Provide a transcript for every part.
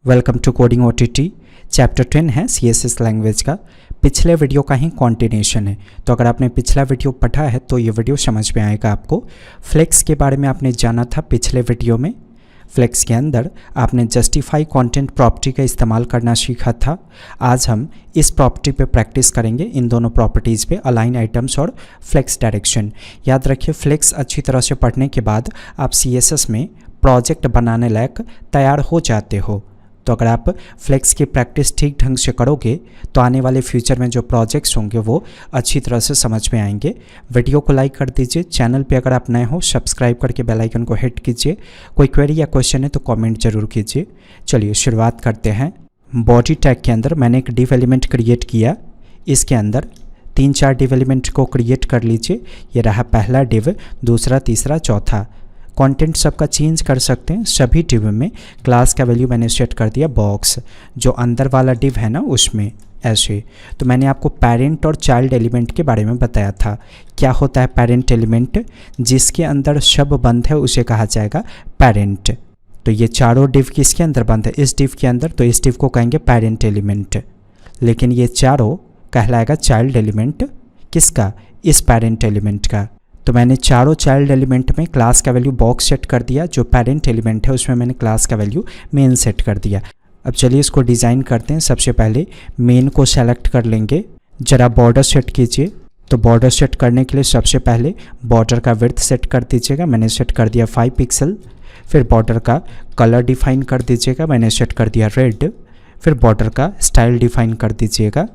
Welcome to coding OTT. Chapter 10 है CSS language का। पिछले वीडियो का ही कॉन्टिन्यूशन है, तो अगर आपने पिछला वीडियो पढ़ा है तो ये वीडियो समझ में आएगा आपको। फ्लेक्स के बारे में आपने जाना था पिछले वीडियो में। फ्लेक्स के अंदर आपने जस्टिफाई कंटेंट प्रॉपर्टी का इस्तेमाल करना सीखा था। आज हम इस प्रॉपर्टी पे प्रैक्टिस करेंगे, इन दोनों प्रॉपर्टीज़ पे, अलाइन आइटम्स और फ्लेक्स डायरेक्शन। याद रखिए, फ्लेक्स अच्छी तरह से पढ़ने के बाद आप CSS में प्रोजेक्ट बनाने लायक तैयार हो जाते हो। तो अगर आप फ्लेक्स की प्रैक्टिस ठीक ढंग से करोगे तो आने वाले फ्यूचर में जो प्रोजेक्ट्स होंगे वो अच्छी तरह से समझ में आएंगे। वीडियो को लाइक कर दीजिए। चैनल पे अगर आप नए हो सब्सक्राइब करके बेल आइकन को हिट कीजिए। कोई क्वेरी या क्वेश्चन है तो कमेंट जरूर कीजिए। चलिए शुरुआत करते हैं। बॉडी टैग के अंदर मैंने एक डिव एलिमेंट क्रिएट किया। इसके अंदर 3-4 डिव एलिमेंट को क्रिएट कर लीजिए। ये रहा पहला डिव, दूसरा, तीसरा, चौथा। कंटेंट सबका चेंज कर सकते हैं। सभी डिव में क्लास का वैल्यू मैंने सेट कर दिया बॉक्स, जो अंदर वाला डिव है ना उसमें, ऐसे। तो मैंने आपको पेरेंट और चाइल्ड एलिमेंट के बारे में बताया था। क्या होता है पेरेंट एलिमेंट? जिसके अंदर सब बंद है उसे कहा जाएगा पेरेंट। तो ये चारों डिव किसके अंदर बंद है? इस डिव के अंदर, तो इस डिव को कहेंगे पेरेंट एलिमेंट। लेकिन ये चारों कहलाएगा चाइल्ड एलिमेंट। किसका? इस पेरेंट एलिमेंट का। तो मैंने चारों चाइल्ड एलिमेंट में क्लास का वैल्यू बॉक्स सेट कर दिया। जो पेरेंट एलिमेंट है उसमें मैंने क्लास का वैल्यू मेन सेट कर दिया। अब चलिए इसको डिज़ाइन करते हैं। सबसे पहले मेन को सेलेक्ट कर लेंगे। ज़रा बॉर्डर सेट कीजिए। तो बॉर्डर सेट करने के लिए सबसे पहले बॉर्डर का विड्थ सेट कर दीजिएगा। मैंने सेट कर दिया 5 पिक्सल। फिर बॉर्डर का कलर डिफाइन कर दीजिएगा। मैंने सेट कर दिया रेड। फिर बॉर्डर का स्टाइल डिफाइन कर दीजिएगा।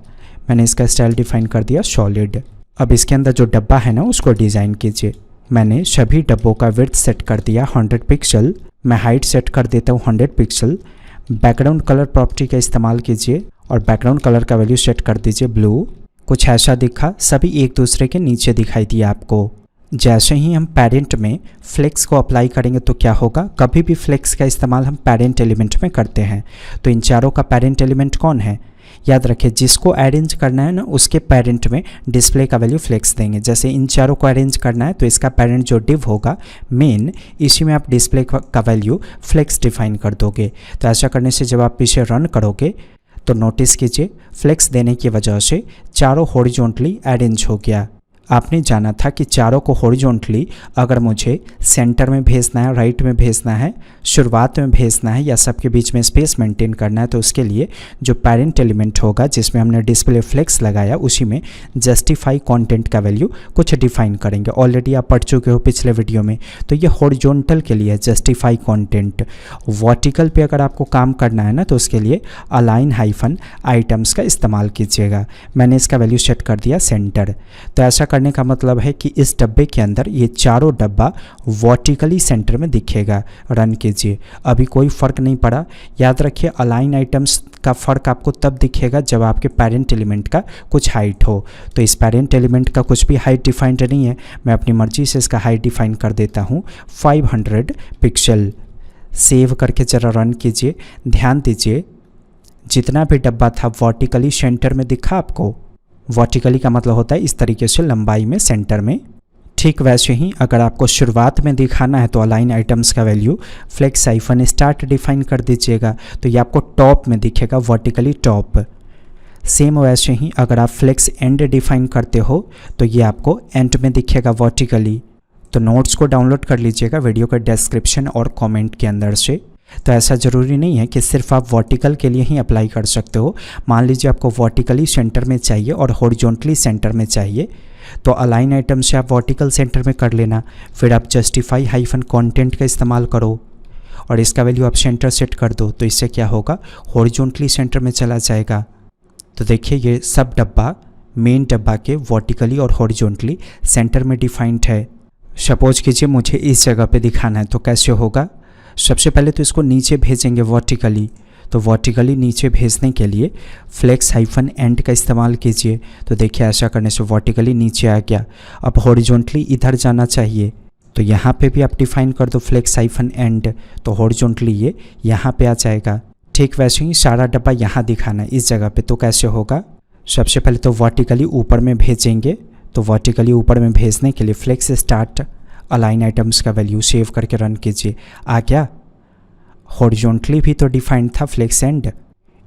मैंने इसका स्टाइल डिफाइन कर दिया सॉलिड। अब इसके अंदर जो डब्बा है ना उसको डिज़ाइन कीजिए। मैंने सभी डब्बों का विड्थ सेट कर दिया 100 पिक्सल। मैं हाइट सेट कर देता हूँ 100 पिक्सल। बैकग्राउंड कलर प्रॉपर्टी का इस्तेमाल कीजिए और बैकग्राउंड कलर का वैल्यू सेट कर दीजिए ब्लू। कुछ ऐसा दिखा, सभी एक दूसरे के नीचे दिखाई दिया आपको। जैसे ही हम पेरेंट में फ्लेक्स को अप्लाई करेंगे तो क्या होगा? कभी भी फ्लेक्स का इस्तेमाल हम पेरेंट एलिमेंट में करते हैं। तो इन चारों का पेरेंट एलिमेंट कौन है? याद रखिए, जिसको अरेंज करना है ना उसके पेरेंट में डिस्प्ले का वैल्यू फ्लेक्स देंगे। जैसे इन चारों को अरेंज करना है तो इसका पेरेंट जो डिव होगा मेन, इसी में आप डिस्प्ले का वैल्यू फ्लेक्स डिफाइन कर दोगे। तो ऐसा करने से जब आप इसे रन करोगे तो नोटिस कीजिए, फ्लेक्स देने की वजह से चारों हॉरिजॉन्टली अरेंज हो गया। आपने जाना था कि चारों को हॉरिजॉन्टली अगर मुझे सेंटर में भेजना है, राइट में भेजना है, शुरुआत में भेजना है या सबके बीच में स्पेस मेंटेन करना है, तो उसके लिए जो पेरेंट एलिमेंट होगा जिसमें हमने डिस्प्ले फ्लेक्स लगाया उसी में जस्टिफाई कंटेंट का वैल्यू कुछ डिफाइन करेंगे। ऑलरेडी आप पढ़ चुके हो पिछले वीडियो में। तो ये हॉरिजॉन्टल के लिए जस्टिफाई कंटेंट। वर्टिकल पे अगर आपको काम करना है ना तो उसके लिए अलाइन हाइफन आइटम्स का इस्तेमाल कीजिएगा। मैंने इसका वैल्यू सेट कर दिया सेंटर। तो ऐसा करने का मतलब है कि इस डब्बे के अंदर ये चारों डब्बा वर्टिकली सेंटर में दिखेगा। रन कीजिए। अभी कोई फ़र्क नहीं पड़ा। याद रखिए, अलाइन आइटम्स का फ़र्क आपको तब दिखेगा जब आपके पेरेंट एलिमेंट का कुछ हाइट हो। तो इस पेरेंट एलिमेंट का कुछ भी हाइट डिफाइंड नहीं है। मैं अपनी मर्जी से इसका हाइट डिफाइन कर देता हूँ 500 पिक्सल। सेव करके ज़रा रन कीजिए। ध्यान दीजिए, जितना भी डब्बा था वर्टिकली सेंटर में दिखा आपको। वर्टिकली का मतलब होता है इस तरीके से लंबाई में सेंटर में। ठीक वैसे ही अगर आपको शुरुआत में दिखाना है तो अलाइन आइटम्स का value flex hyphen start define कर दीजिएगा। तो ये आपको टॉप में दिखेगा, वर्टिकली टॉप। सेम वैसे ही अगर आप फ्लेक्स एंड डिफाइन करते हो तो ये आपको एंड में दिखेगा वर्टिकली। तो नोट्स को डाउनलोड कर लीजिएगा वीडियो के डिस्क्रिप्शन और कमेंट के अंदर से। तो ऐसा ज़रूरी नहीं है कि सिर्फ आप वर्टिकल के लिए ही अप्लाई कर सकते हो। मान लीजिए आपको वर्टिकली सेंटर में चाहिए और हॉरिजॉन्टली सेंटर में चाहिए, तो अलाइन आइटम से आप वर्टिकल सेंटर में कर लेना। फिर आप जस्टिफाई हाइफन कंटेंट का इस्तेमाल करो और इसका वैल्यू आप सेंटर सेट कर दो। तो इससे क्या होगा? हॉरिजॉन्टली सेंटर में चला जाएगा। तो देखिए, ये सब डब्बा मेन डब्बा के वर्टिकली और हॉरिजॉन्टली सेंटर में डिफाइंड है। सपोज कीजिए मुझे इस जगह पे दिखाना है तो कैसे होगा? सबसे पहले तो इसको नीचे भेजेंगे वर्टिकली। तो वर्टिकली नीचे भेजने के लिए फ्लेक्स हाइफन एंड का इस्तेमाल कीजिए। तो देखिए, ऐसा करने से वर्टिकली नीचे आ गया। अब हॉरिजॉन्टली इधर जाना चाहिए तो यहाँ पे भी आप डिफाइन कर दो फ्लेक्स हाइफन एंड। तो हॉरिजॉन्टली ये यहाँ पे आ जाएगा। ठीक वैसे ही सारा डब्बा यहाँ दिखाना है इस जगह पे। तो कैसे होगा? सबसे पहले तो वर्टिकली ऊपर में भेजेंगे। तो वर्टिकली ऊपर में भेजने के लिए फ्लेक्स स्टार्ट अलाइन आइटम्स का वैल्यू सेव करके रन कीजिए। आ गया? हॉरिजॉन्टली भी तो डिफाइंड था फ्लेक्स एंड,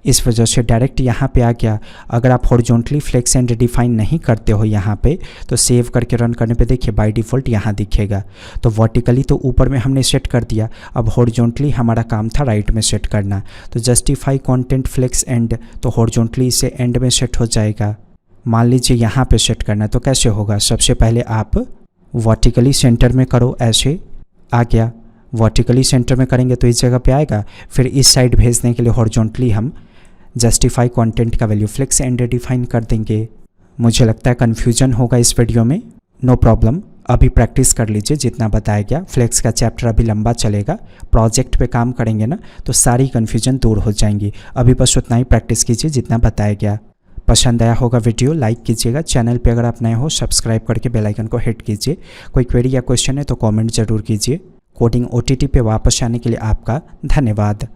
इस वजह से डायरेक्ट यहाँ पे आ गया। अगर आप हॉरिजॉन्टली फ्लेक्स एंड डिफाइन नहीं करते हो यहाँ पे, तो सेव करके रन करने पे देखिए बाय डिफ़ॉल्ट यहाँ दिखेगा। तो वर्टिकली तो ऊपर में हमने सेट कर दिया, अब हॉरिजॉन्टली हमारा काम था राइट में सेट करना। तो जस्टिफाई कंटेंट फ्लेक्स एंड, तो हॉरिजॉन्टली इसे एंड में सेट हो जाएगा। मान लीजिए यहाँ पे सेट करना, तो कैसे होगा, सबसे पहले आप वर्टिकली सेंटर में करो, ऐसे आ गया। वर्टिकली सेंटर में करेंगे तो इस जगह पे आएगा, फिर इस साइड भेजने के लिए हॉरिजॉन्टली हम जस्टिफाई कंटेंट का वैल्यू फ्लेक्स एंड डिफाइन कर देंगे। मुझे लगता है कन्फ्यूजन होगा इस वीडियो में, नो प्रॉब्लम, अभी प्रैक्टिस कर लीजिए जितना बताया गया। फ्लेक्स का चैप्टर अभी लंबा चलेगा, प्रोजेक्ट पे काम करेंगे ना तो सारी कन्फ्यूजन दूर हो जाएंगी। अभी बस उतना ही प्रैक्टिस कीजिए जितना बताया गया। पसंद आया होगा वीडियो लाइक कीजिएगा, चैनल पे अगर आप नए हो सब्सक्राइब करके बेल आइकन को हिट कीजिए। कोई क्वेरी या क्वेश्चन है तो कमेंट जरूर कीजिए। कोडिंग OTT पे वापस आने के लिए आपका धन्यवाद।